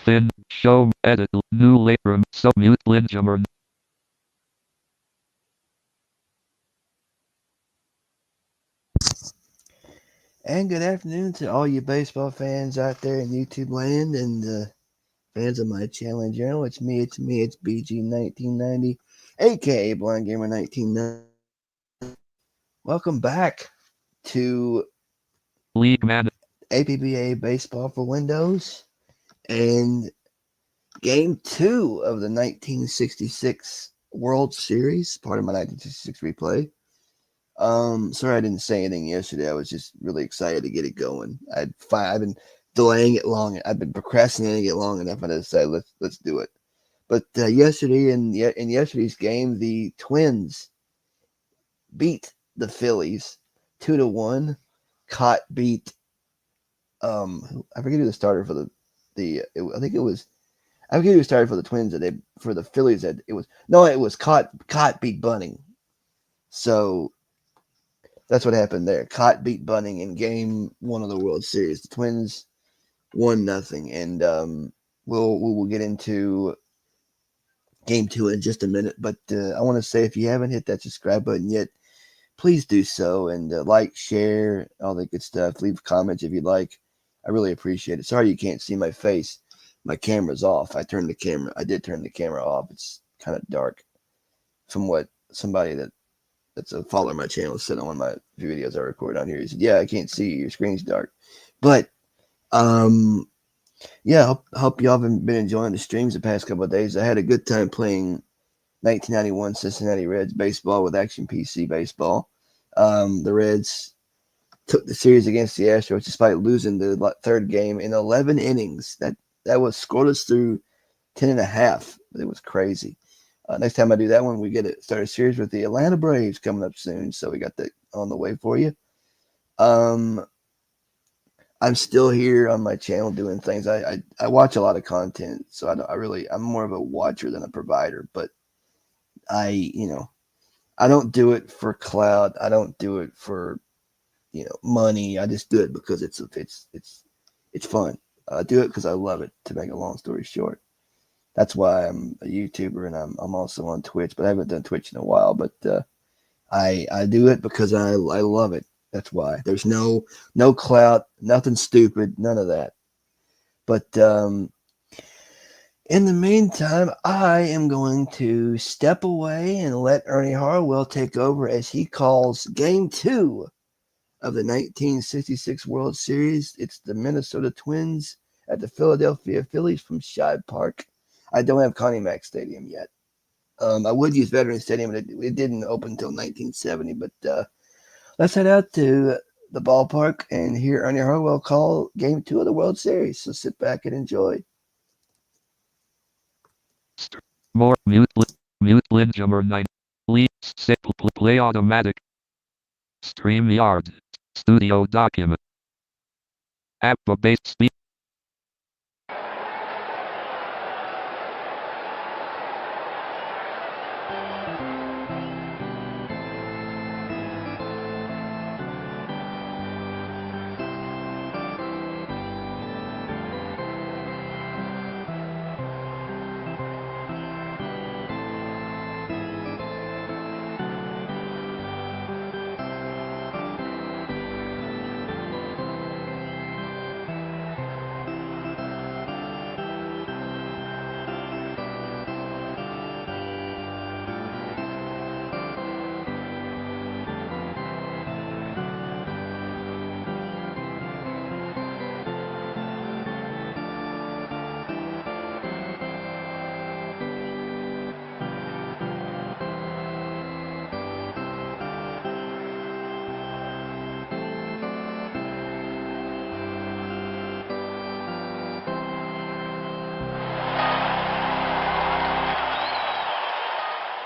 Thin, show, edit, new labrum, submute, linjammer. And good afternoon to all you baseball fans out there in YouTube land and fans of my channel in general. It's me, it's BG1990, aka Blind Gamer 1990. Welcome back to League Man. APBA Baseball for Windows and Game 2 of the 1966 World Series, part of my 1966 replay. Sorry I didn't say anything yesterday. I was just really excited to get it going. I've been delaying it long. I've been procrastinating it long enough. I decided let's do it. But yesterday in yesterday's game, the Twins beat the Phillies 2-1. Cott beat I forget who the starter for I think it was I forget who started for the Twins for the Phillies it was Cott beat Bunning. So that's what happened there. Cott beat Bunning in Game 1 of the World Series. The Twins 1-0, and we'll get into Game 2 in just a minute. But I want to say, if you haven't hit that subscribe button yet, please do so, and like, share, all that good stuff. Leave comments if you'd like. I really appreciate it. Sorry you can't see my face. My camera's off. I did turn the camera off. It's kind of dark from what somebody that's a follower of my channel said on one of my videos I record on here. He said, "Yeah, I can't see you. Your screen's dark." But yeah, I hope y'all have been enjoying the streams the past couple of days. I had a good time playing 1991 Cincinnati Reds baseball with Action PC Baseball. The Reds took the series against the Astros despite losing the third game in 11 innings. That was scoreless through 10.5. It was crazy. Next time I do that one, we start a series with the Atlanta Braves coming up soon. So we got that on the way for you. I'm still here on my channel doing things. I watch a lot of content, so I'm more of a watcher than a provider. But I don't do it for clout. I don't do it for money. I just do it because it's fun. I do it because I love it. To make a long story short. That's why I'm a YouTuber, and I'm also on Twitch, but I haven't done Twitch in a while. But I do it because I love it. That's why. There's no clout, nothing stupid, none of that. But in the meantime, I am going to step away and let Ernie Harwell take over as he calls Game 2 of the 1966 World Series. It's the Minnesota Twins at the Philadelphia Phillies from Shibe Park. I don't have Connie Mack Stadium yet. I would use Veterans Stadium, but it didn't open until 1970. But let's head out to the ballpark and hear Ernie Harwell call Game 2 of the World Series. So sit back and enjoy. More mute linjammer 9. Play automatic. StreamYard. Studio document. APBA base speed.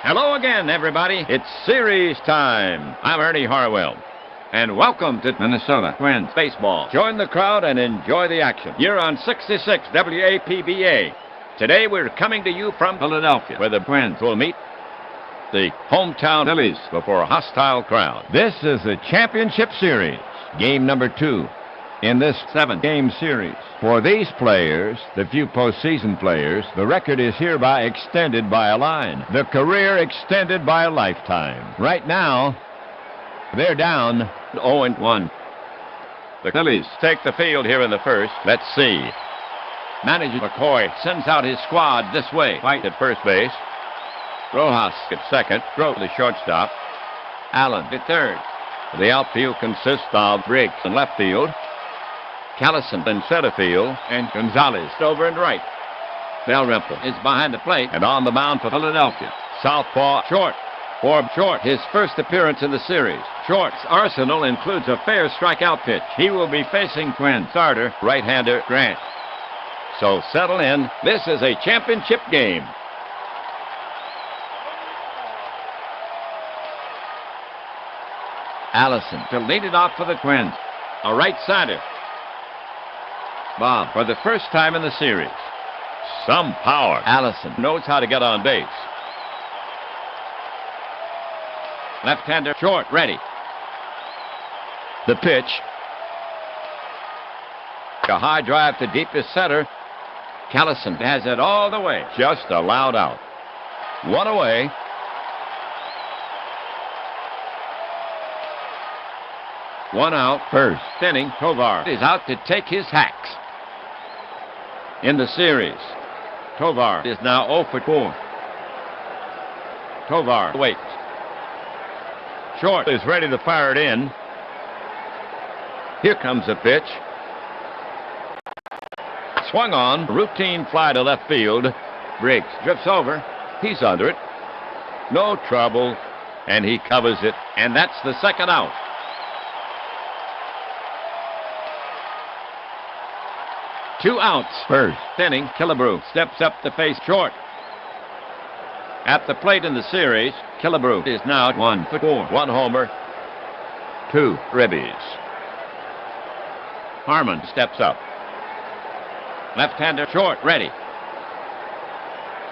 Hello again, everybody. It's series time. I'm Ernie Harwell. And welcome to Minnesota Twins Baseball. Join the crowd and enjoy the action. You're on 66 WAPBA. Today we're coming to you from Philadelphia, where the Twins will meet the hometown Phillies before a hostile crowd. This is the championship series, game number 2. in this 7-game series. For these players, the few postseason players, the record is hereby extended by a line. The career extended by a lifetime. Right now, they're down 0-1. The Phillies take the field here in the first. Let's see. Manager McCoy sends out his squad this way. White at first base. Rojas at second. Grote the shortstop. Allen at third. The outfield consists of Briggs in left field, Callison in center field, and Gonzalez over and right. Dalrymple is behind the plate and on the mound for Philadelphia. Southpaw Short. For Short, his first appearance in the series. Short's arsenal includes a fair strikeout pitch. He will be facing Twin starter, right-hander Grant. So settle in. This is a championship game. Allison to lead it off for the Twins. A right-sider. Bob for the first time in the series. Some power. Allison knows how to get on base. Left-hander Short ready. The pitch. A high drive to deepest center. Callison has it all the way. Just allowed out. One away. One out. First inning. Tovar is out to take his hacks. In the series, Tovar is now 0 for 4. Tovar waits. Short is ready to fire it in. Here comes the pitch. Swung on. Routine fly to left field. Briggs drifts over. He's under it. No trouble. And he covers it. And that's the second out. Two outs. First inning, Killebrew steps up to face Short. At the plate in the series, Killebrew is now 1 for 4. 1 homer, 2 ribbies. Harmon steps up. Left-hander Short ready.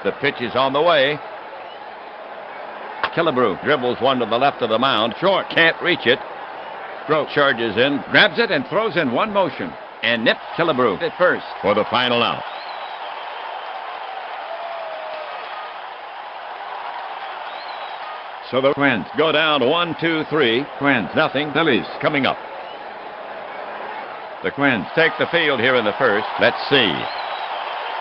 The pitch is on the way. Killebrew dribbles one to the left of the mound. Short can't reach it. Grote charges in, grabs it, and throws in one motion. And nips Killebrew at first for the final out. So the Twins go down 1-2-3. Twins nothing. Phillies coming up. The Twins take the field here in the first. Let's see.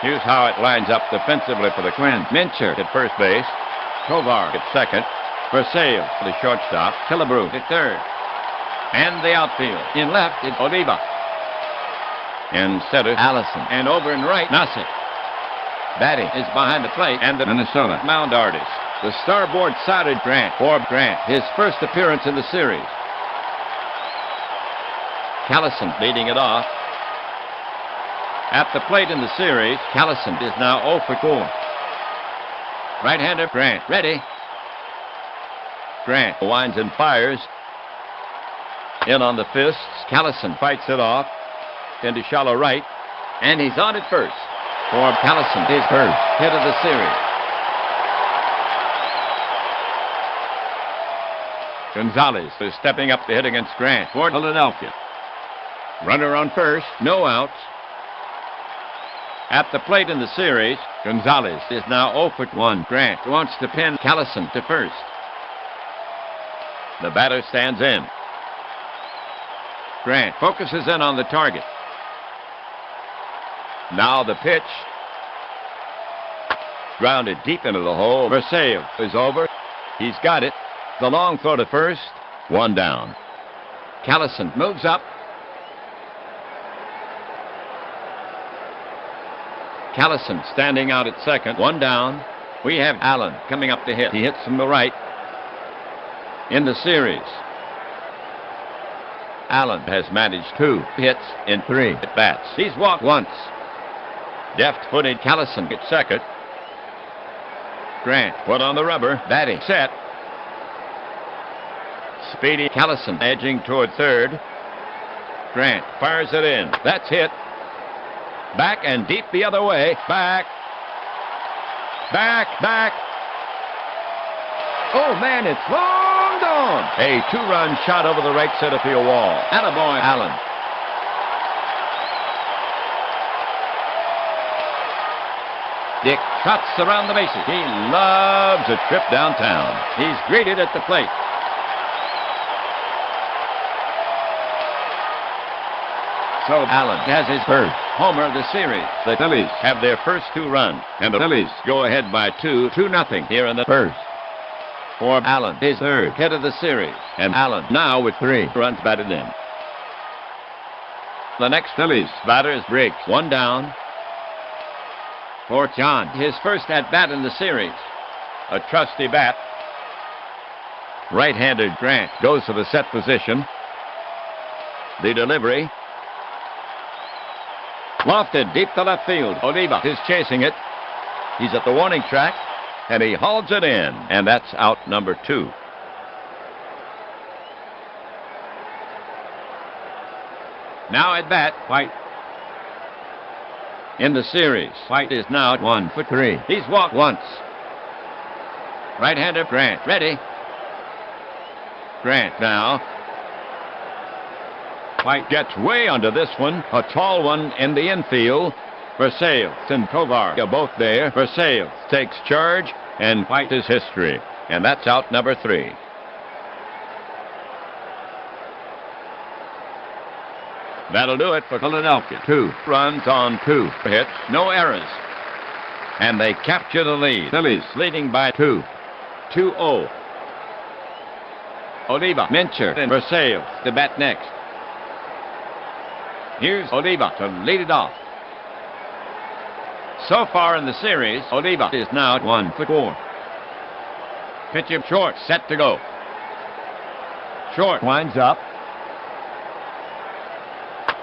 Here's how it lines up defensively for the Twins. Mincher at first base. Tovar at second. Versailles for the shortstop. Killebrew at third. And the outfield. In left is Oliva. In center, Allison. And over in right, Nassik. Batting is behind the plate, and the Minnisota mound artist. The starboard-sided Grant. For Grant, his first appearance in the series. Callison leading it off. At the plate in the series, Callison is now 0 for 4. Right-hander Grant ready. Grant winds and fires. In on the fists, Callison fights it off. Into shallow right, and he's on at first. For Callison, his first hit of the series. Gonzalez is stepping up to hit against Grant for Philadelphia. Runner on first, no outs. At the plate in the series, Gonzalez is now 0 for 1. Grant wants to pin Callison to first. The batter stands in. Grant focuses in on the target. Now the pitch. Grounded deep into the hole. Versailles is over. He's got it. The long throw to first. One down. Callison moves up. Callison standing out at second. One down. We have Allen coming up to hit. He hits from the right. In the series, Allen has managed 2 hits in 3 at-bats. He's walked once. Deft-footed Callison at second. Grant put on the rubber. Batting set. Speedy Callison edging toward third. Grant fires it in. That's hit. Back and deep the other way. Back. Back, back. Oh, man, it's long gone. A 2-run shot over the right center field wall. Attaboy, Allen. Dick trots around the bases. He loves a trip downtown. He's greeted at the plate. So Allen has his first homer of the series. The Phillies have their first 2 runs, and the Phillies go ahead by 2-0 here in the first. For Allen, his 3rd hit of the series, and Allen now with 3 runs batted in. The next Phillies batter is Briggs. 1 down. For John, his first at-bat in the series. A trusty bat. Right-handed Grant goes to the set position. The delivery. Lofted deep to left field. Oliva is chasing it. He's at the warning track, and he hauls it in, and that's out number 2. Now at bat, White. In the series, White is now 1 for 3. He's walked once. Right-hander Grant, ready. Grant now. White gets way under this one. A tall one in the infield. Versailles and Tovar are both there. Versailles takes charge, and White is history. And that's out number 3. That'll do it for Philadelphia. 2 runs on 2 hits. No errors. And they capture the lead. Phillies leading by 2. 2-0. Oliva, Mincher, and Versailles to bat next. Here's Oliva to lead it off. So far in the series, Oliva is now 1 for 4. Pitcher short, set to go. Short winds up.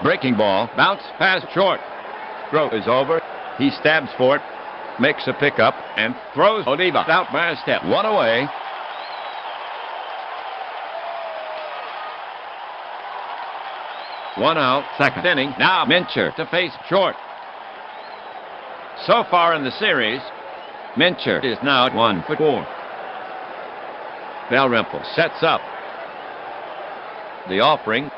Breaking ball, bounce past short. Throw is over. He stabs for it, makes a pickup, and throws Oliva out by a step. 1 away. One out, 2nd inning. Now Mincher to face short. So far in the series, Mincher is now 1 for 4. Dalrymple sets up. The offering.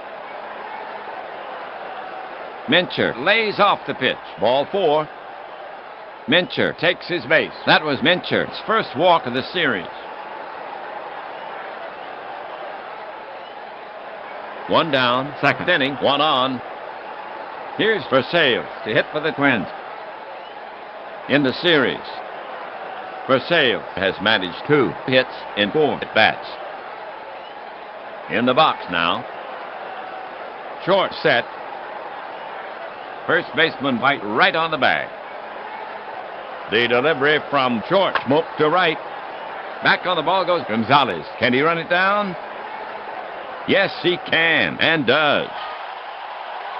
Mincher lays off the pitch. Ball 4. Mincher takes his base. That was Mincher's first walk of the series. 1 down, 2nd inning, 1 on. Here's Versailles to hit for the Twins. In the series, Versailles has managed 2 hits in 4 at-bats. In the box now. Short set. First baseman White right on the bag. The delivery from short, smoke to right. Back on the ball goes Gonzalez. Can he run it down? Yes, he can, and does.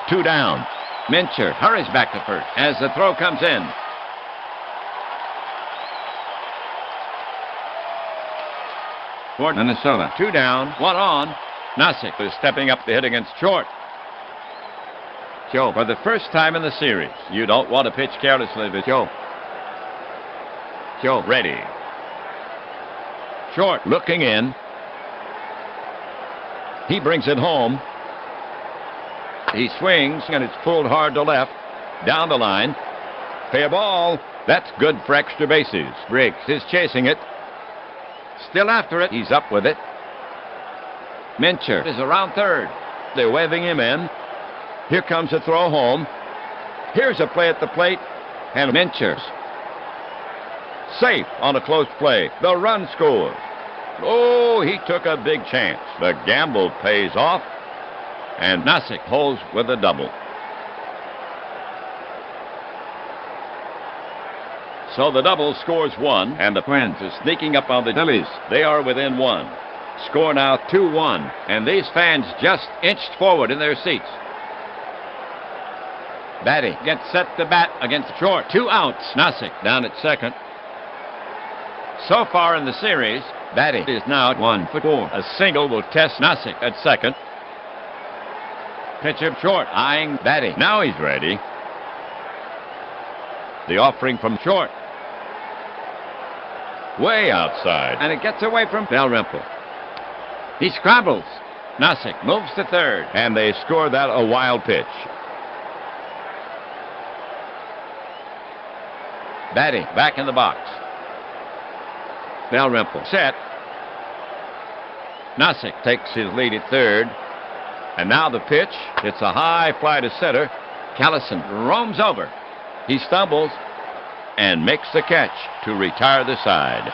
2 down. Mincher hurries back to first as the throw comes in. For Minnesota, 2 down, 1 on. Nasick is stepping up to hit against short. Joe, for the first time in the series, you don't want to pitch carelessly to Joe. Joe, ready. Short, looking in. He brings it home. He swings, and it's pulled hard to left. Down the line. Fair ball. That's good for extra bases. Briggs is chasing it. Still after it. He's up with it. Mincher is around third. They're waving him in. Here comes a throw home. Here's a play at the plate. And Mincher's safe on a close play. The run scores. Oh, he took a big chance. The gamble pays off. And Nasick holds with a double. So the double scores 1, and the Twins are sneaking up on the Phillies. They are within 1. Score now 2-1, and these fans just inched forward in their seats. Batty gets set to bat against short. 2 outs. Nasick down at second. So far in the series, Batty is now 1 for 4. A single will test Nasick at second. Pitcher short, eyeing Batty. Now he's ready. The offering from short. Way outside. And it gets away from Dalrymple. He scrambles. Nasick moves to third. And they score that a wild pitch. batting back in the box. Dalrymple set. Nossick takes his lead at third. And now the pitch. It's a high fly to center. Callison roams over. He stumbles and makes the catch to retire the side.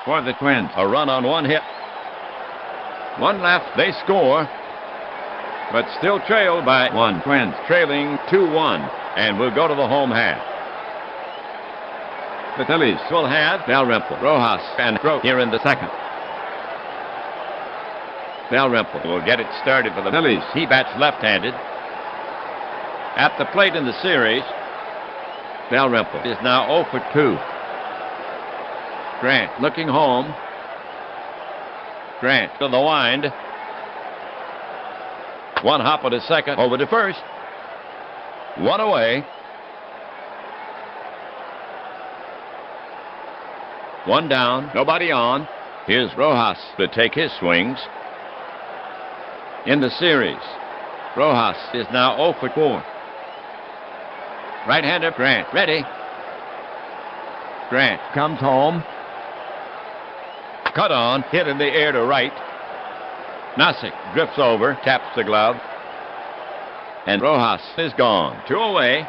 For the Twins, a run on one hit. One left, they score, but still trailed by one. Twins trailing 2-1, and will go to the home half. The Phillies will have Dalrymple, Rojas, and Grote here in the second. Dalrymple will get it started for the Phillies. He bats left-handed. At the plate in the series, Dalrymple is now 0 for 2. Grant looking home. Grant to the wind. One hop to second, over to first. One away. One down, nobody on. Here's Rojas to take his swings. In the series, Rojas is now 0 for 4. Right-hander Grant, ready. Grant comes home. Cut on, hit in the air to right. Nossick drifts over, taps the glove. And Rojas is gone. 2 away.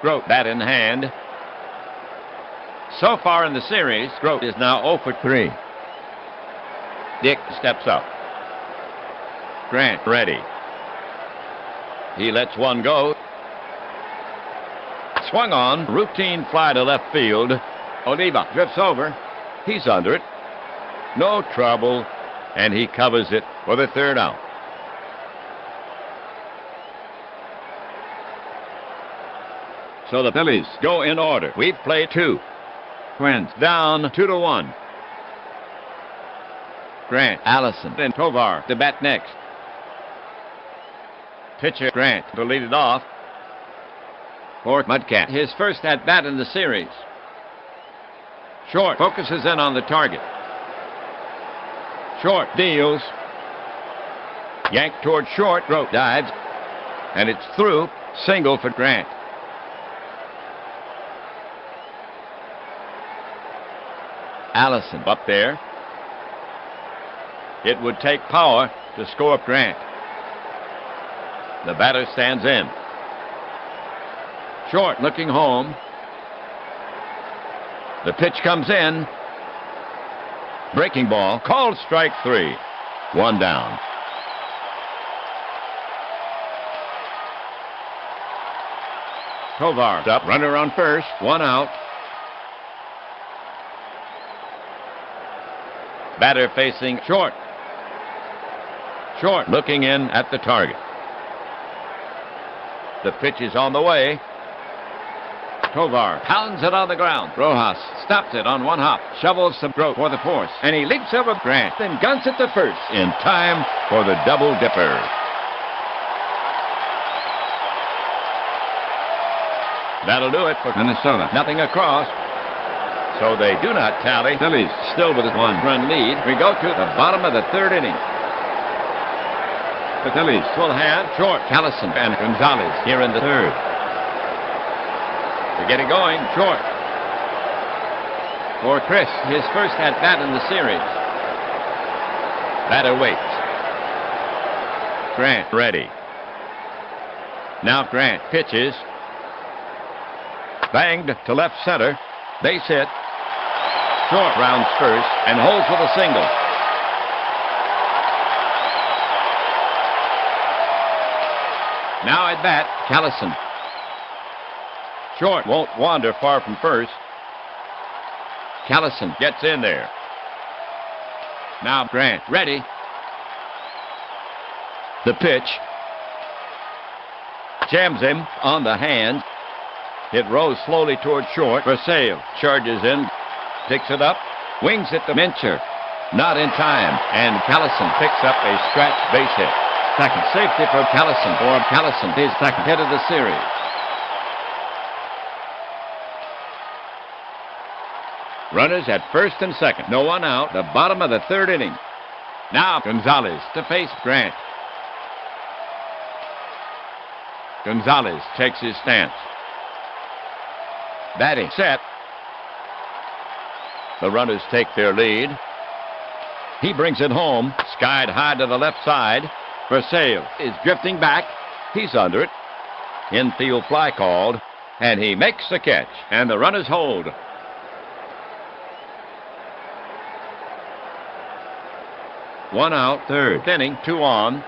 Grote bat in hand. So far in the series, Grote is now 0 for 3. Dick steps up. Grant ready. He lets one go. Swung on, routine fly to left field. Oliva drifts over. He's under it. No trouble, and he covers it for the third out. So the Phillies go in order. We've played 2. Twins down 2-1. Grant, Allison, and Tovar to bat next. Pitcher Grant to lead it off. For Mudcat, his first at-bat in the series. Short focuses in on the target. Short deals. Yanked toward short. Grote dives. And it's through. Single for Grant. Allison up there. It would take power to score up Grant. The batter stands in. Short looking home. The pitch comes in. Breaking ball. Called strike 3. 1 down. Tovar's up. Runner on first. 1 out. Batter facing short. Short looking in at the target. The pitch is on the way. Tovar pounds it on the ground. Rojas stops it on one hop. Shovels some Grote for the force. And he leaps over Grant and guns it to first in time for the double dipper. That'll do it for Minnesota. Nothing across. So they do not tally. Phillies still with a 1-run lead. We go to the bottom of the third inning. The Phillies will have short Callison and Gonzalez here in the third. To get it going, short. For Chris, his first at-bat in the series. Batter waits. Grant ready. Now Grant pitches. Banged to left center. Base hit. Short rounds first and holds with a single. Now at bat, Callison. Short won't wander far from first. Callison gets in there. Now Grant ready. The pitch. Jams him on the hand. It rolls slowly toward short. Versailles charges in. Picks it up. Wings it to Mincher. Not in time. And Callison picks up a scratch base hit. Second safety for Callison. For Callison, his second hit of the series. Runners at first and second. No one out. The bottom of the third inning. Now Gonzalez to face Grant. Gonzalez takes his stance. Batting set. The runners take their lead. He brings it home. Skied high to the left side. Versailles is drifting back. He's under it. Infield fly called. And he makes the catch. And the runners hold. One out, third inning, 2 on.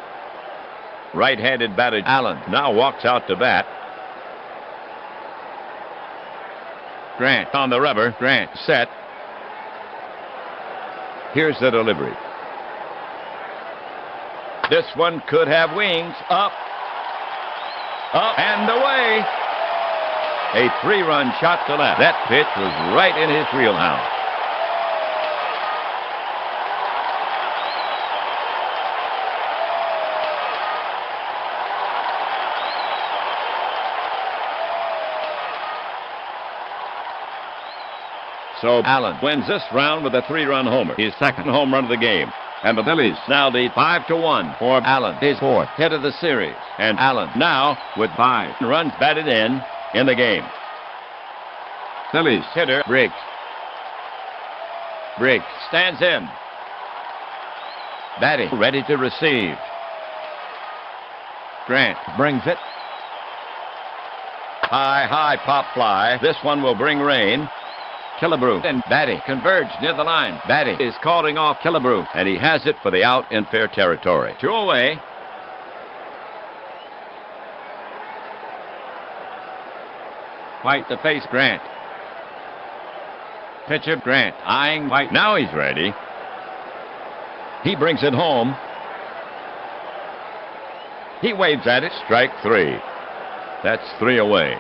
Right-handed batter Allen now walks out to bat. Grant on the rubber. Grant set. Here's the delivery. This one could have wings. Up. Up and away. A 3-run shot to left. That pitch was right in his wheelhouse. So Allen wins this round with a 3-run homer, his second home run of the game. And the Phillies now lead 5-1 for Allen, his 4th hit of the series. And Allen now with 5 runs batted in the game. Phillies hitter Briggs. Briggs stands in. Batting ready to receive. Grant brings it. High pop fly. This one will bring rain. Killebrew and Batty converge near the line. Batty is calling off Killebrew, and he has it for the out in fair territory. 2 away. White to face Grant. Pitcher Grant eyeing White. Now he's ready. He brings it home. He waves at it. Strike 3. That's 3 away.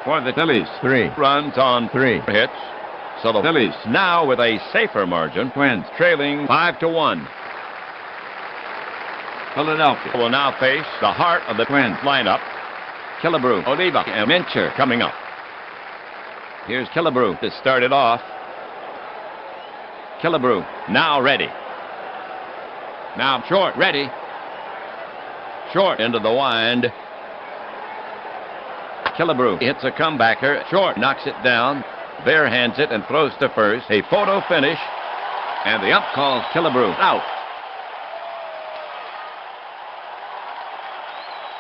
For the Phillies, 3 runs on 3 hits. So the Phillies now with a safer margin wins, trailing 5-1. Philadelphia will now face the heart of the Twins lineup. Killebrew, Oliva, and Mincher coming up. Here's Killebrew to start it off. Killebrew now ready. Now short, ready. Short into the wind. Killebrew hits a comebacker. Short knocks it down. Bear hands it and throws to first. A photo finish. And the ump calls Killebrew out.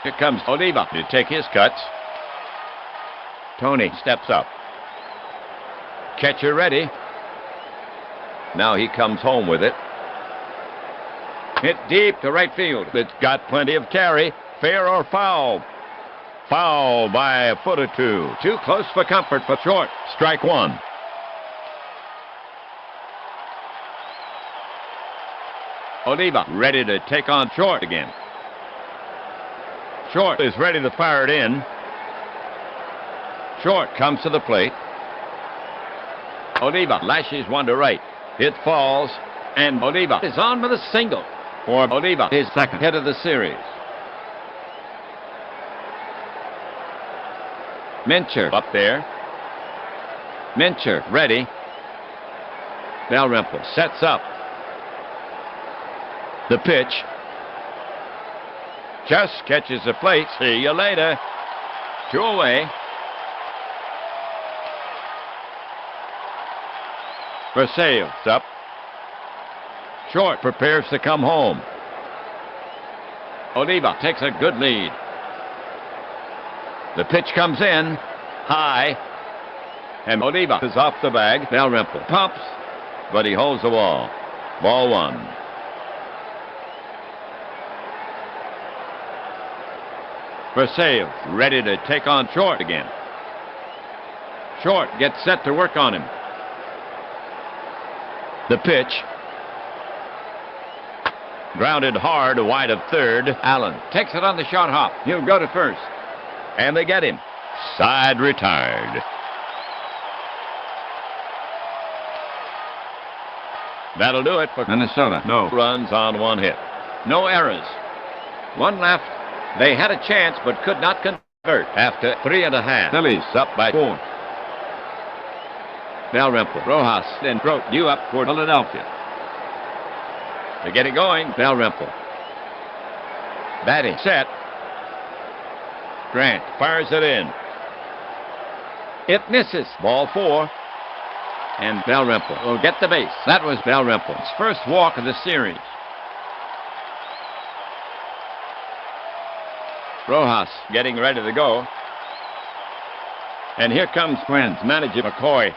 Here comes Oliva to take his cuts. Tony steps up. Catcher ready. Now he comes home with it. Hit deep to right field. It's got plenty of carry. Fair or foul? Foul by a foot or two. Too close for comfort for Short. Strike 1. Oliva ready to take on Short again. Short is ready to fire it in. Short comes to the plate. Oliva lashes one to right. It falls, and Oliva is on with a single. For Oliva, his second hit of the series. Mincher up there. Mincher ready. Dalrymple sets up. The pitch. Just catches the plate. See you later. 2 away. Versailles up. Short prepares to come home. Oliva takes a good lead. The pitch comes in, high, and Oliva is off the bag. Dalrymple pumps, but he holds the ball. Ball 1. Versailles ready to take on Short again. Short gets set to work on him. The pitch. Grounded hard wide of third. Allen takes it on the short hop. He'll go to first. And they get him. Side retired. That'll do it for Minnesota. No runs on 1 hit. No errors. 1 left. They had a chance but could not convert. third after 3.5. Phillies up by 4. Dalrymple, Rojas, and Grote due up for Philadelphia. To get it going, Dalrymple. Batting set. Grant fires it in. It misses. Ball 4. And Dalrymple will get the base. That was Dalrymple's first walk of the series. Rojas getting ready to go. And here comes Twins manager McCoy.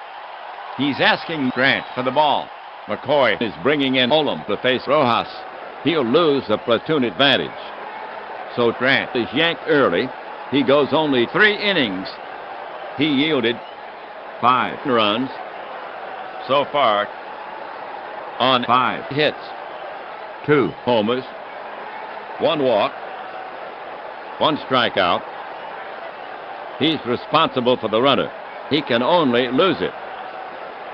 He's asking Grant for the ball. McCoy is bringing in Olam to face Rojas. He'll lose the platoon advantage. So Grant is yanked early. He goes only 3 innings. He yielded 5 runs so far on 5 hits, 2 homers, 1 walk, 1 strikeout. He's responsible for the runner. He can only lose it.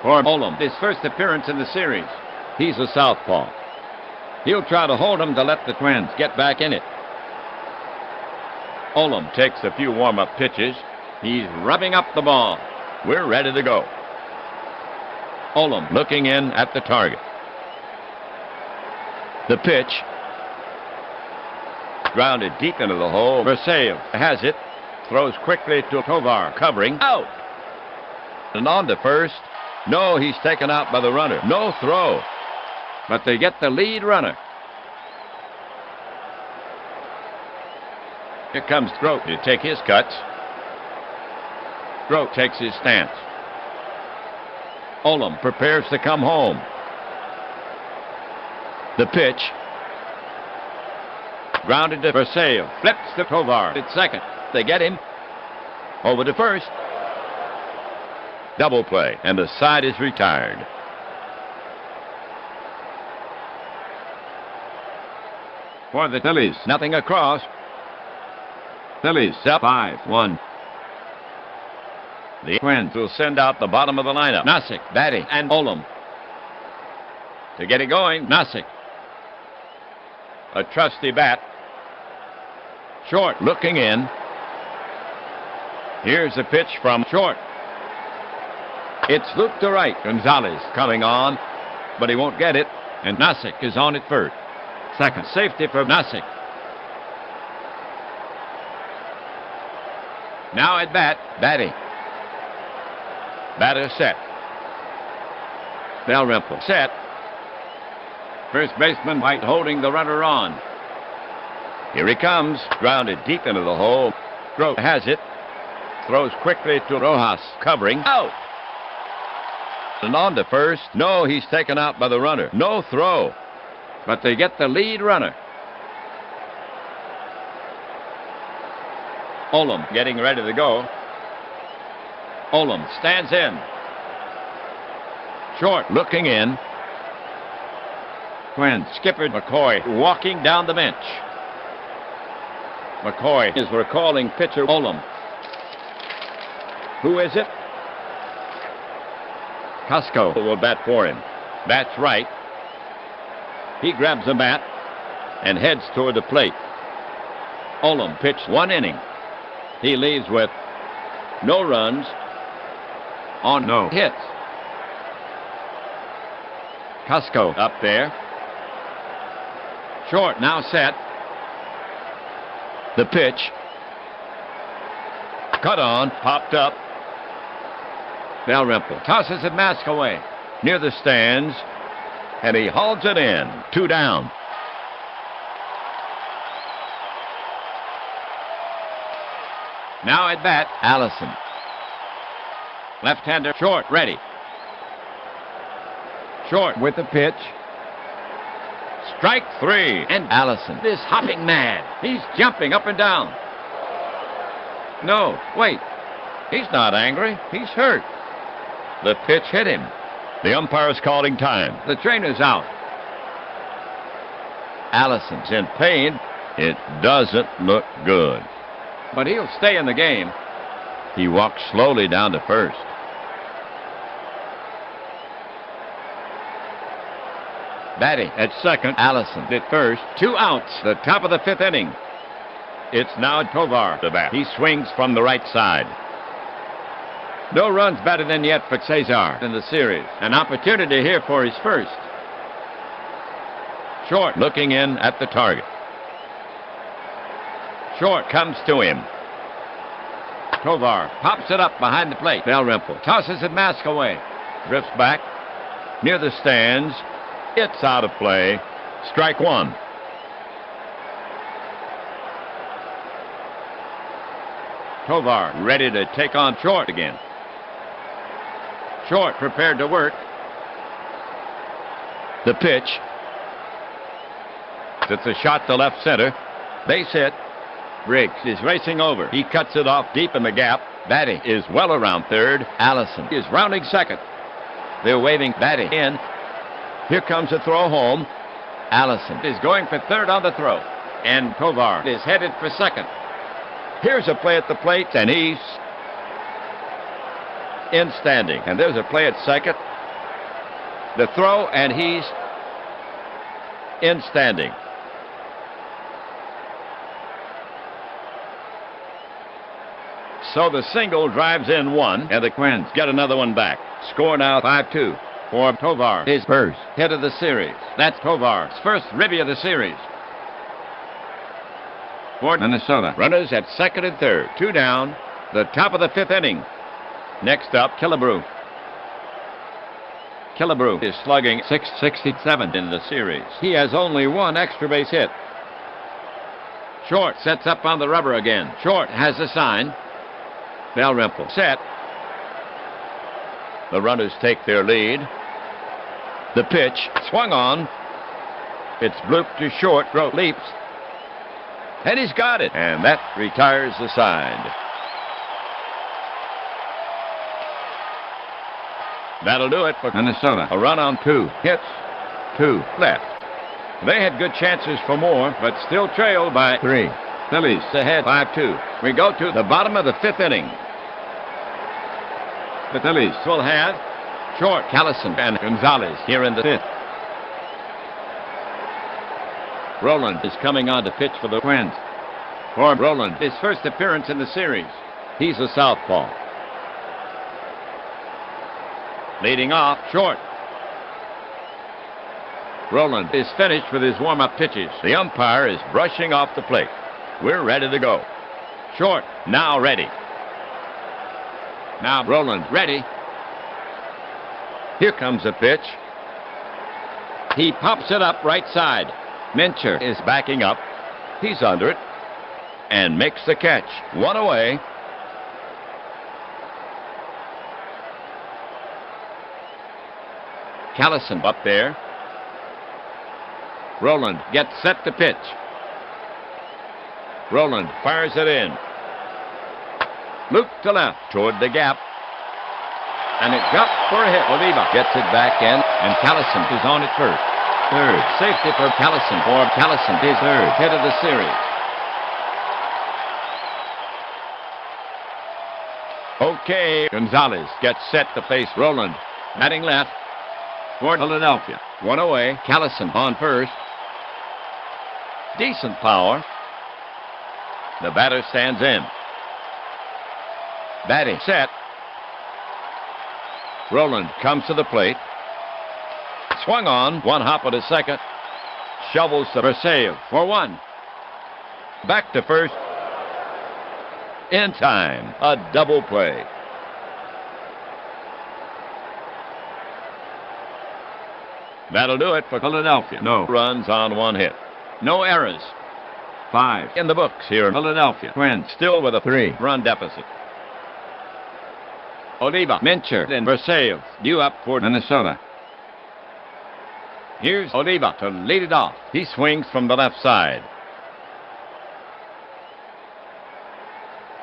For Olam, his first appearance in the series. He's a southpaw. He'll try to hold him to let the Twins get back in it. Olam takes a few warm-up pitches. He's rubbing up the ball. We're ready to go. Olam looking in at the target. The pitch. Grounded deep into the hole. Versailles has it. Throws quickly to Tovar, covering. Out! And on to first. No, he's taken out by the runner. No throw. But they get the lead runner. Here comes Grote to take his cuts. Grote takes his stance. Olam prepares to come home. The pitch. Grounded to Versailles. Flips to Tovar at second. They get him. Over to first. Double play, and the side is retired. For the Phillies, nothing across. Phillies up 5-1. The Twins will send out the bottom of the lineup. Nasick, batting, and Olam. To get it going, Nasick. A trusty bat. Short looking in. Here's a pitch from Short. It's looped to right. Gonzalez coming on, but he won't get it, and Nasick is on at first. Second, safety for Nasick. Now at bat, batting. Batter set. Dalrymple set. First baseman White holding the runner on. Here he comes, grounded deep into the hole. Grote has it. Throws quickly to Rojas, covering. Out! And on to first. No, he's taken out by the runner. No throw. But they get the lead runner. Olam getting ready to go. Olam stands in. Short looking in. Twins skipper McCoy walking down the bench. McCoy is recalling pitcher Olam. Who is it? Costco will bat for him. Bats right. He grabs a bat and heads toward the plate. Olam pitched 1 inning. He leaves with no runs on no hits. Costco up there. Short now set. The pitch. Cut on, popped up. Dalrymple tosses the mask away near the stands, and he hauls it in. 2 down. Now at bat, Allison. Left-hander Short ready. Short with the pitch. Strike 3, and Allison is hopping mad. He's jumping up and down. No, wait. He's not angry. He's hurt. The pitch hit him. The umpire's calling time. The trainer's out. Allison's in pain. It doesn't look good. But he'll stay in the game. He walks slowly down to first. Batting at second, Allison at first. 2 outs, the top of the 5th inning. It's now Tovar to bat. He swings from the right side. No runs batted in yet for Cesar in the series. An opportunity here for his first. Short looking in at the target. Short comes to him. Tovar pops it up behind the plate. Dalrymple tosses the mask away. Drifts back near the stands. It's out of play. Strike one. Tovar ready to take on Short again. Short prepared to work. The pitch. It's a shot to left center. Base hit. Briggs is racing over. He cuts it off deep in the gap. Batty is well around third. Allison is rounding second. They're waving Batty in. Here comes a throw home. Allison is going for third on the throw. And Tovar is headed for second. Here's a play at the plate, and he's in standing. And there's a play at second. The throw, and he's in standing. So the single drives in one, and the Twins get another one back. Score now 5-2 for Tovar. His first hit of the series. That's Tovar's first ribby of the series. For Minnesota, runners at second and third. Two down, the top of the fifth inning. Next up, Killebrew. Killebrew is slugging .667 in the series. He has only one extra base hit. Short sets up on the rubber again. Short has the sign. Dalrymple set. The runners take their lead. The pitch swung on. It's blooped to short. Throw leaps. And he's got it. And that retires the side. That'll do it for Minnesota. A run on two. Hits. Two left. They had good chances for more, but still trailed by 3. Phillies ahead 5-2. We go to the bottom of the fifth inning. The Phillies will have Short, Callison, and Gonzalez here in the fifth. Roland is coming on to pitch for the Twins. For Roland, his first appearance in the series. He's a southpaw. Leading off, Short. Roland is finished with his warm-up pitches. The umpire is brushing off the plate. We're ready to go. Short, now ready. Now Roland ready. Here comes the pitch. He pops it up right side. Mincher is backing up. He's under it and makes the catch. One away. Callison up there. Roland gets set to pitch. Roland fires it in. Loop to left toward the gap. And it's up for a hit. Oliva gets it back in, and Callison is on at first. Third. Safety for Callison. For Callison, his third hit of the series. Okay, Gonzalez gets set to face Roland. Batting left for Philadelphia. One away. Callison on first. Decent power. The batter stands in. Batting set. Roland comes to the plate. Swung on. One hop at a second. Shovels to Versailles for one. Back to first. In time. A double play. That'll do it for Philadelphia. No runs on one hit. No errors. 5 in the books here in Philadelphia. Twins still with a 3-run deficit. Oliva, Mincher, and Versailles due up for Minnesota. Here's Oliva to lead it off. He swings from the left side.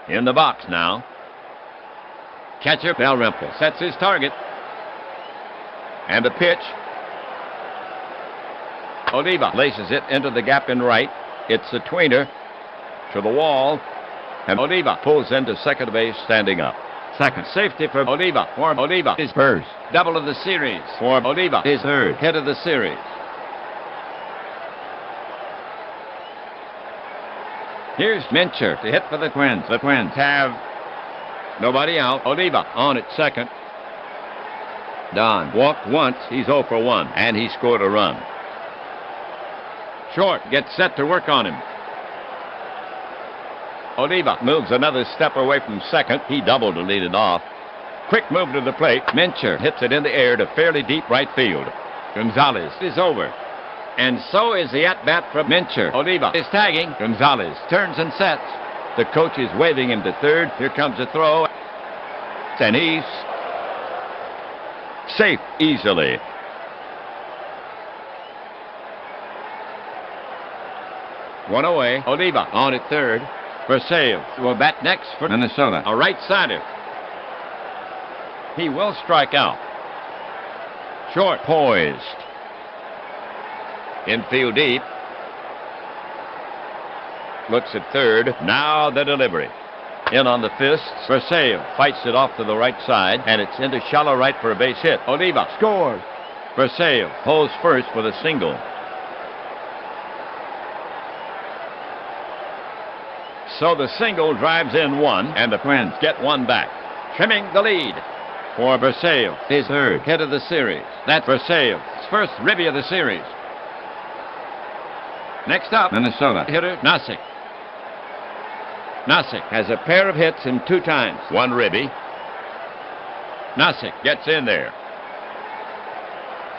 In the box now. Catcher Dalrymple sets his target. And a pitch. Oliva laces it into the gap in right. It's a tweener to the wall. And Oliva pulls into second base standing up. Second safety for Oliva. For Oliva, his first double of the series. For Oliva, his third hit of the series. Here's Mincher to hit for the Twins. The Twins have nobody out. Oliva on at second. Don walked once. He's 0 for 1, and he scored a run. Short gets set to work on him. Oliva moves another step away from second. He doubled to lead it off. Quick move to the plate. Mincher hits it in the air to fairly deep right field. Gonzalez is over. And so is the at-bat from Mincher. Oliva is tagging. Gonzalez turns and sets. The coach is waving him to third. Here comes a throw. And he's safe easily. One away. Oliva on at third. Versailles will bat next for Minnesota. A right-sider. He will strike out. Short poised. Infield deep. Looks at third. Now the delivery. In on the fists. Versailles fights it off to the right side, and it's into shallow right for a base hit. Oliva scores. Versailles holds first with a single. So the single drives in one, and the Twins get one back, trimming the lead for Versailles. His third hit of the series. That's Versailles' first ribby of the series. Next up, Minnesota hitter Nosek. Nosek has a pair of hits in 2 times. One ribby. Nosek gets in there.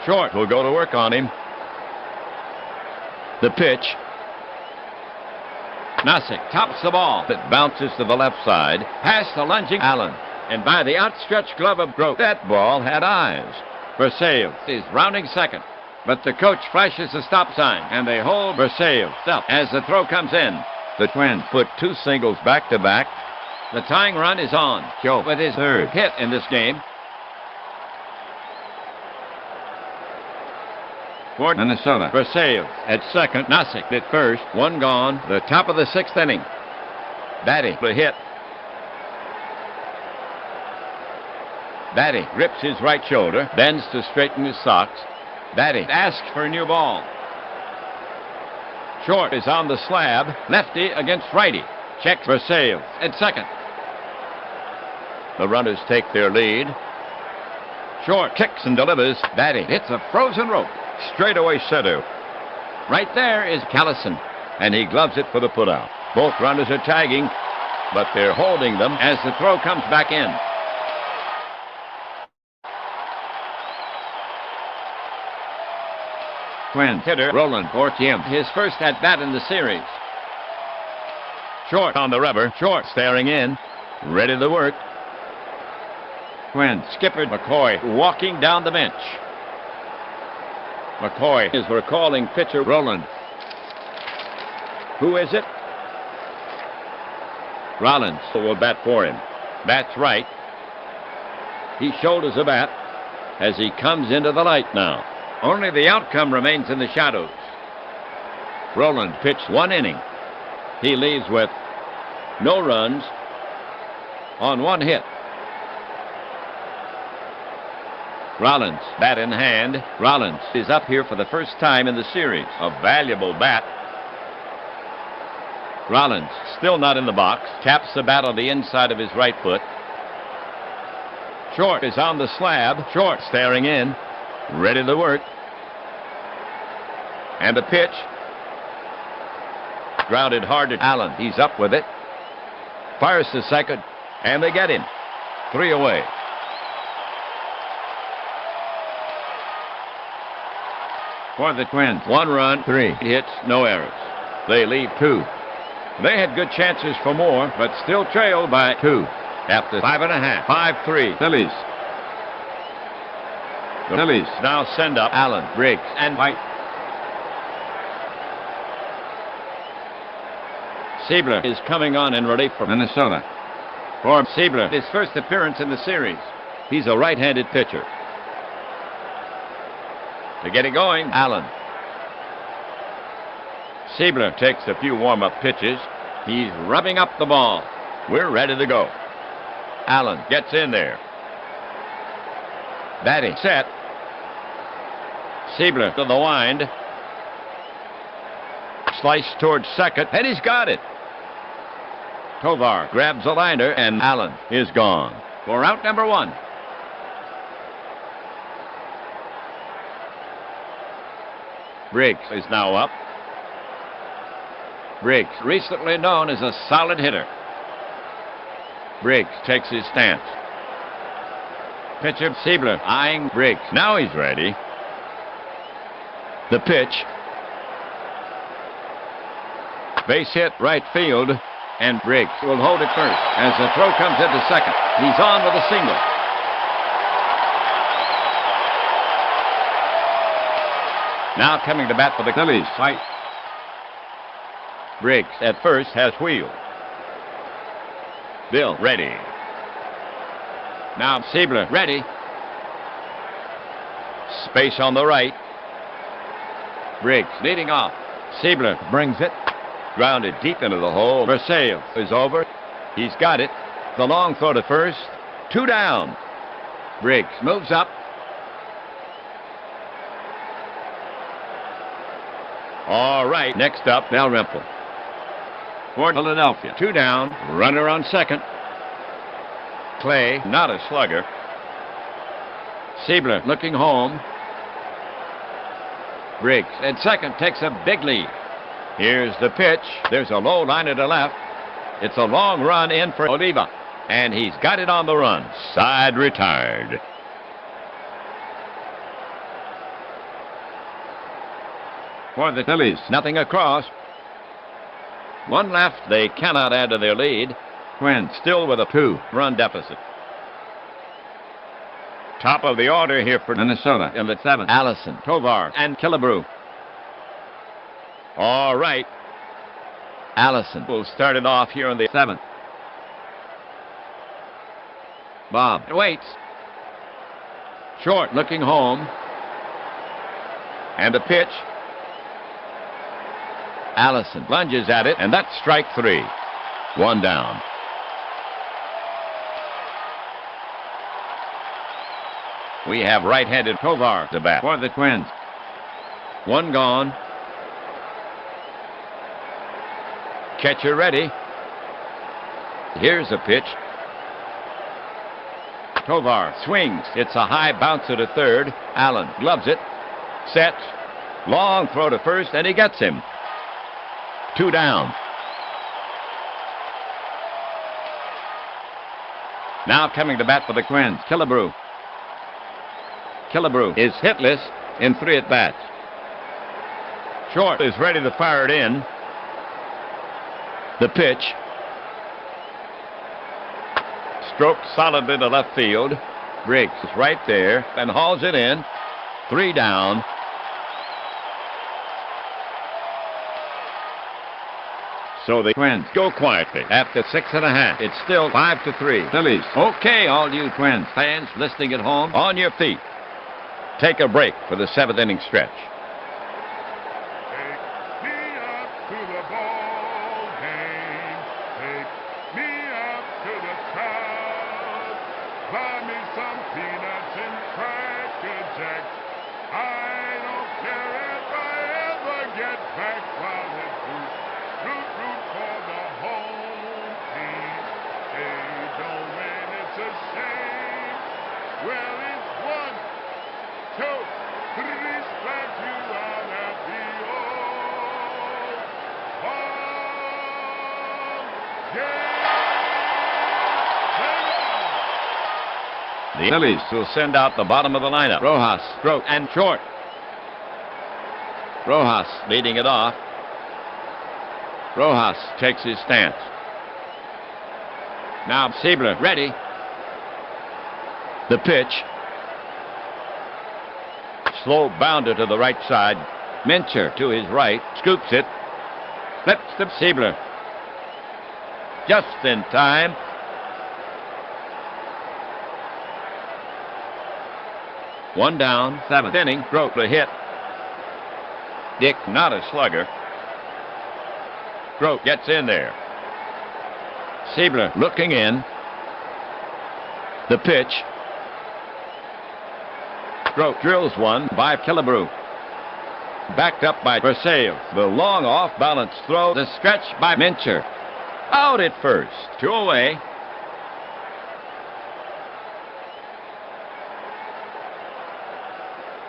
Short will go to work on him. The pitch. Nosek tops the ball. It bounces to the left side, past the lunging Allen. And by the outstretched glove of Grote, that ball had eyes. Versailles is rounding second. But the coach flashes the stop sign, and they hold Versailles up as the throw comes in. The Twins put 2 singles back-to-back. The tying run is on. Joe with his third hit in this game. For Minnesota, Versailles at second. Nosek at first. 1 gone. The top of the 6th inning. Batty the hit. Batty grips his right shoulder, bends to straighten his socks. Batty asks for a new ball. Short is on the slab. Lefty against righty. Checks Versailles at second. The runners take their lead. Short kicks and delivers. Batty hits a frozen rope. Straightaway center. Right there is Callison, and he gloves it for the putout. Both runners are tagging, but they're holding them as the throw comes back in. Twins hitter Roland Ortium, his first at-bat in the series. Short on the rubber. Short staring in. Ready to work. Twins skipper McCoy walking down the bench. McCoy is recalling pitcher Roland. Who is it? Rollins will bat for him. Bats right. He shoulders the bat as he comes into the light now. Only the outcome remains in the shadows. Roland pitched 1 inning. He leaves with no runs on 1 hit. Rollins, bat in hand. Rollins is up here for the first time in the series. A valuable bat. Rollins still not in the box. Taps the bat on the inside of his right foot. Short is on the slab. Short staring in. Ready to work. And the pitch. Grounded hard to Allen. He's up with it. Fires to second. And they get him. 3 away. For the Twins, 1 run, 3 hits, no errors. They leave 2. They had good chances for more, but still trailed by 2. After 5.5. 5-3. Phillies. The Phillies now send up Allen, Briggs, and White. Siebler is coming on in relief for Minnesota. For Siebler, his first appearance in the series. He's a right-handed pitcher. To get it going, Allen. Siebler takes a few warm-up pitches. He's rubbing up the ball. We're ready to go. Allen gets in there. Batting set. Siebler to the wind. Slice towards second, and he's got it. Tovar grabs a liner, and Allen is gone for out number 1. Briggs is now up. Briggs, recently known as a solid hitter. Briggs takes his stance. Pitcher Siebler eyeing Briggs. Now he's ready. The pitch. Base hit right field, and Briggs will hold it first as the throw comes into second. He's on with a single. Now coming to bat for the Phillies. White. Briggs at first has wheeled. Bill ready. Now Siebler ready. Space on the right. Briggs leading off. Siebler brings it. Grounded deep into the hole. Versailles is over. He's got it. The long throw to first. 2 down. Briggs moves up. All right, next up, Dalrymple. For Philadelphia. 2 down. Runner on second. Clay, not a slugger. Siebler looking home. Briggs at second takes a big lead. Here's the pitch. There's a low liner to left. It's a long run in for Oliva. And he's got it on the run. Side retired. For the Phillies, nothing across. 1 left. They cannot add to their lead. Twins still with a 2-run deficit. Top of the order here for Minnesota in the 7th. Allison, Tovar, and Killebrew. All right. Allison will start it off here in the 7th. Bob waits. Short looking home. And a pitch. Allison lunges at it, and that's strike 3. 1 down. We have right-handed Tovar to bat for the Twins. 1 gone. Catcher ready. Here's a pitch. Tovar swings. It's a high bouncer to third. Allen gloves it. Sets. Long throw to first, and he gets him. 2 down. Now coming to bat for the Twins, Killebrew. Killebrew is hitless in 3 at-bats. Short is ready to fire it in. The pitch. Stroked solidly to left field. Briggs is right there and hauls it in. 3 down. So the Twins go quietly after 6.5. It's still 5-3. Phillies. Okay, all you Twins fans listening at home, on your feet. Take a break for the 7th inning stretch. Take me up to the ball game. Take me up to the top. Buy me some peanuts and Cracker Jacks. I don't care if I ever get back while it's root for the home team. They don't win, it's a shame. Well, it's 1, 2, 3 strikes you out at the old ball game. The Phillies will send out the bottom of the lineup. Rojas, stroke, and short. Rojas leading it off. Rojas takes his stance. Now Siebler ready. The pitch. Slow bounder to the right side. Mincher to his right. Scoops it. Flips to Siebler. Just in time. One down. 7th inning. Broke the hit. Dick, not a slugger. Grote gets in there. Siebler looking in. The pitch. Grote drills one by Killebrew. Backed up by Versailles. The long off-balance throw. The stretch by Mincher. Out at first. 2 away.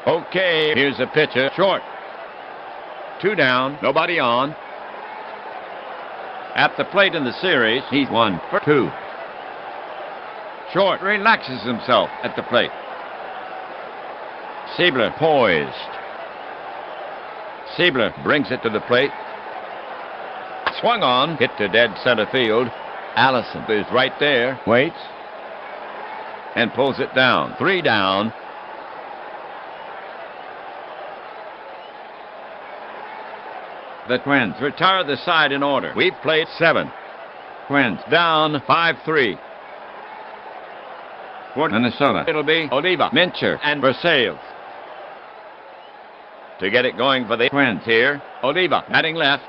Okay, here's a pitcher. Short. 2 down. Nobody on. At the plate in the series, he's 1 for 2. Short relaxes himself at the plate. Siebler poised. Siebler brings it to the plate. Swung on, hit to dead center field. Allison is right there, waits, and pulls it down. 3 down. The Twins retire the side in order. We've played 7. Twins down 5-3. For Minnesota, it'll be Oliva, Mincher, and Versailles. To get it going for the Twins here, Oliva batting left.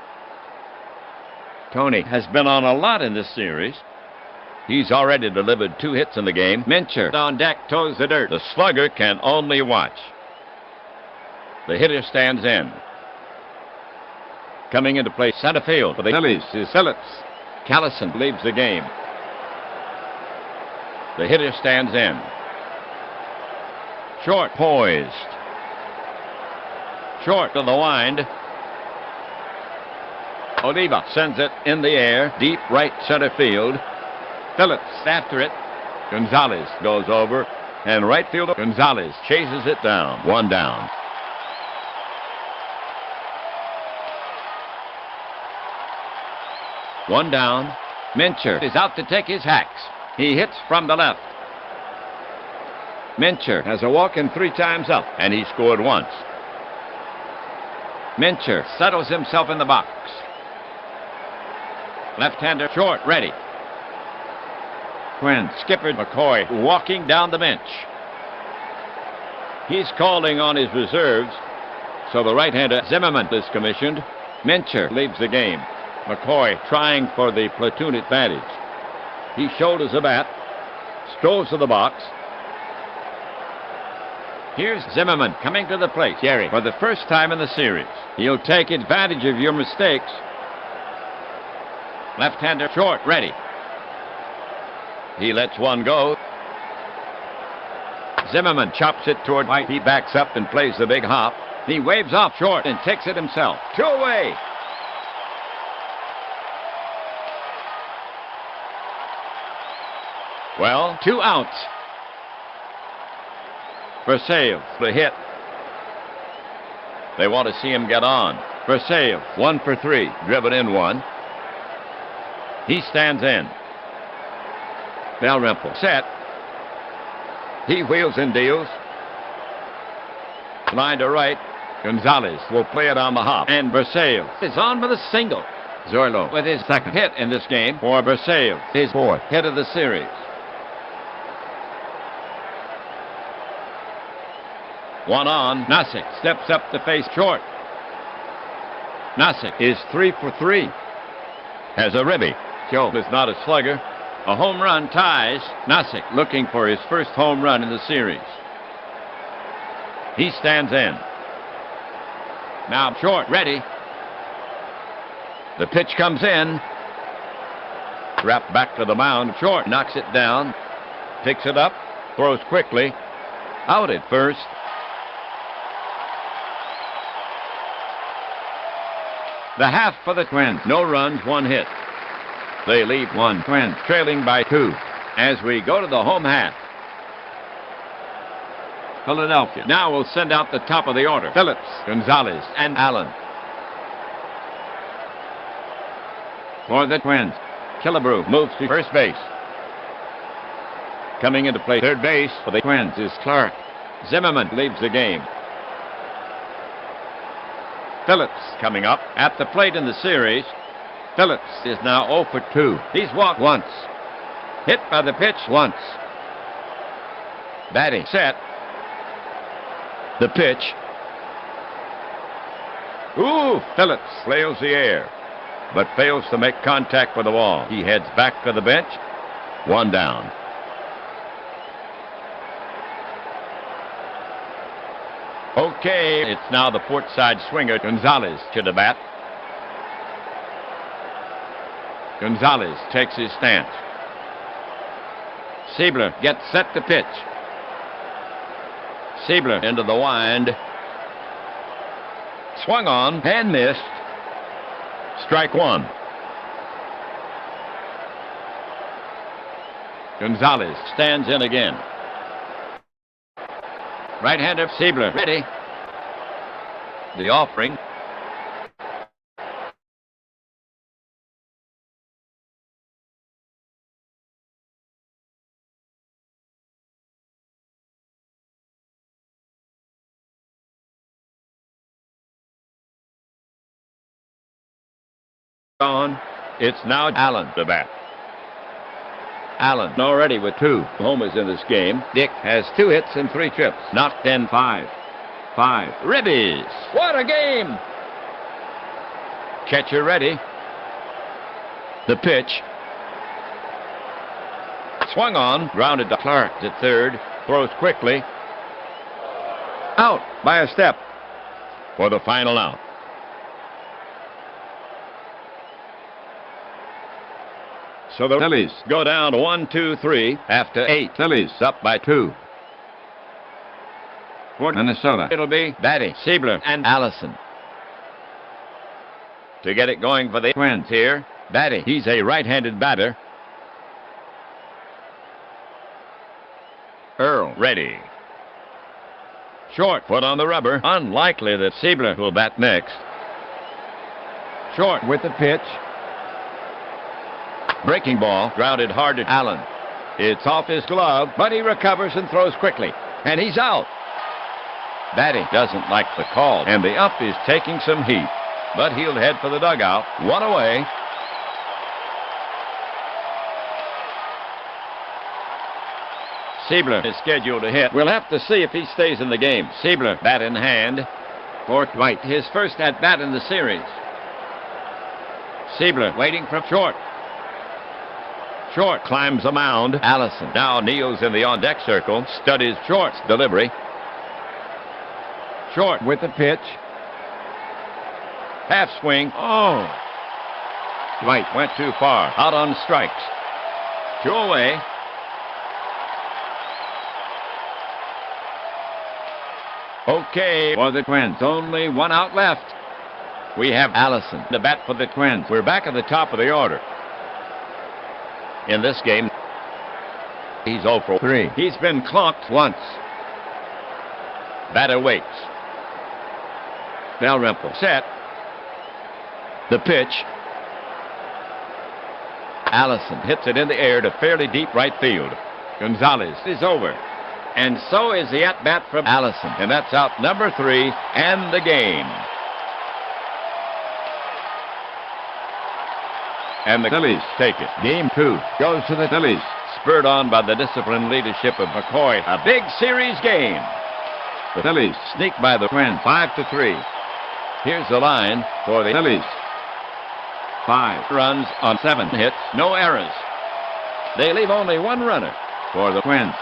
Tony has been on a lot in this series. He's already delivered 2 hits in the game. Mincher on deck toes the dirt. The slugger can only watch. The hitter stands in. Coming into play center field for the Phillies is Phillips. Callison leaves the game. The hitter stands in. Short poised. Short to the wind. Oliva sends it in the air, deep right center field. Phillips after it. Gonzalez goes over, and right fielder Gonzalez chases it down. 1 down. One down. Mincher is out to take his hacks. He hits from the left. Mincher has a walk in 3 times up, and he scored once. Mincher settles himself in the box. Left-hander short, ready. Twins skipper McCoy walking down the bench. He's calling on his reserves, so the right-hander Zimmerman is commissioned. Mincher leaves the game. McCoy trying for the platoon advantage. He shoulders the bat, strolls to the box. Here's Zimmerman coming to the plate. Jerry, for the first time in the series, he'll take advantage of your mistakes. Left-hander short, ready. He lets one go. Zimmerman chops it toward White. He backs up and plays the big hop. He waves off short and takes it himself. 2 away. Well, 2 outs. Versailles, the hit. They want to see him get on. Versailles, 1 for 3, driven in 1. He stands in. Dalrymple set. He wheels and deals. Line to right. Gonzalez will play it on the hop. And Versailles is on with a single. Zorlo with his 2nd hit in this game for Versailles, his 4th hit of the series. 1 on. Nasick steps up to face short. Nasick is 3 for 3. Has a ribby. Joe is not a slugger. A home run ties. Nasick looking for his first home run in the series. He stands in. Now short, ready. The pitch comes in. Wrapped back to the mound. Short knocks it down. Picks it up. Throws quickly. Out at first. The half for the Twins. No runs, 1 hit. They leave 1. Twins trailing by 2 as we go to the home half. Philadelphia now will send out the top of the order. Phillips, Gonzalez, and Allen. For the Twins, Killebrew moves to first base. Coming into play third base for the Twins is Clark. Zimmerman leaves the game. Phillips coming up at the plate in the series. Phillips is now 0 for 2. He's walked once. Hit by the pitch once. Batting set. The pitch. Ooh, Phillips flails the air, but fails to make contact with the wall. He heads back to the bench. 1 down. Okay, it's now the port side swinger, Gonzalez, to the bat. Gonzalez takes his stance. Siebler gets set to pitch. Siebler into the wind. Swung on and missed. Strike one. Gonzalez stands in again. Right-hander Siebler ready. The offering. On. It's now Allen to bat. Allen already with 2 homers in this game. Dick has 2 hits and 3 trips. Knocked in 5. Ribbies. What a game! Catcher ready. The pitch. Swung on. Grounded to Clark at third. Throws quickly. Out by a step for the final out. So the Phillies go down 1-2-3 after 8. Phillies up by 2. For Minnesota, it'll be Batty, Siebler, and Allison. To get it going for the Twins here, Batty, he's a right-handed batter. Earl ready. Short, foot on the rubber. Unlikely that Siebler will bat next. Short with the pitch. Breaking ball, grounded hard to Allen. It's off his glove, but he recovers and throws quickly. And he's out. Batty doesn't like the call, and the ump is taking some heat. But he'll head for the dugout. 1 away. Siebler is scheduled to hit. We'll have to see if he stays in the game. Siebler, bat in hand. For Dwight, his first at-bat in the series. Siebler waiting for Short. Short climbs the mound. Allison now kneels in the on-deck circle. Studies Short's delivery. Short with the pitch. Half swing. Oh! Dwight went too far. Out on strikes. 2 away. Okay, for the Twins. Only 1 out left. We have Allison to bat for the Twins. We're back at the top of the order. In this game, he's 0 for 3. He's been clocked once. Batter waits. Dalrymple set. The pitch. Allison hits it in the air to fairly deep right field. Gonzalez is over. And so is the at-bat from Allison. And that's out number 3 and the game. And the Phillies take it. Game 2 goes to the Phillies. Spurred on by the disciplined leadership of McCoy. A big series game. The Phillies sneak by the Twins 5-3. Here's the line for the Phillies. 5 runs on 7 hits, no errors. They leave only 1 runner for the Twins.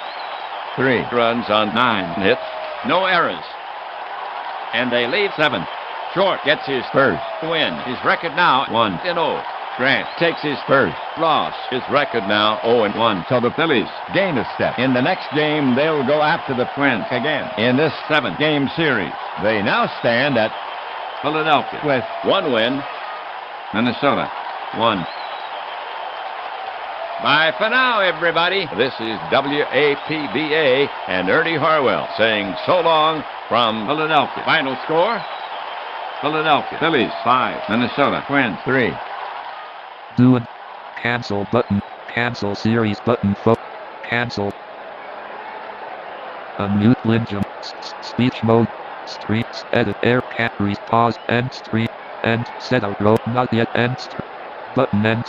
3 runs on 9 hits, no errors. And they leave 7. Short gets his first win. His record now 1-0. Grant takes his first loss. His record now 0-1. So the Phillies gain a step. In the next game, they'll go after the Twins again. In this 7-game series, they now stand at Philadelphia with 1 win. Minnesota 1. Bye for now, everybody. This is WAPBA and Ernie Harwell saying so long from Philadelphia. Final score: Philadelphia Phillies 5, Minnesota Twins 3. Do it. Cancel button. Cancel series button. Cancel. Unmute Linjum. Speech mode. Streets. Edit. Air cat. Pause. End street. End. Set out row. Not yet. End. Button. End.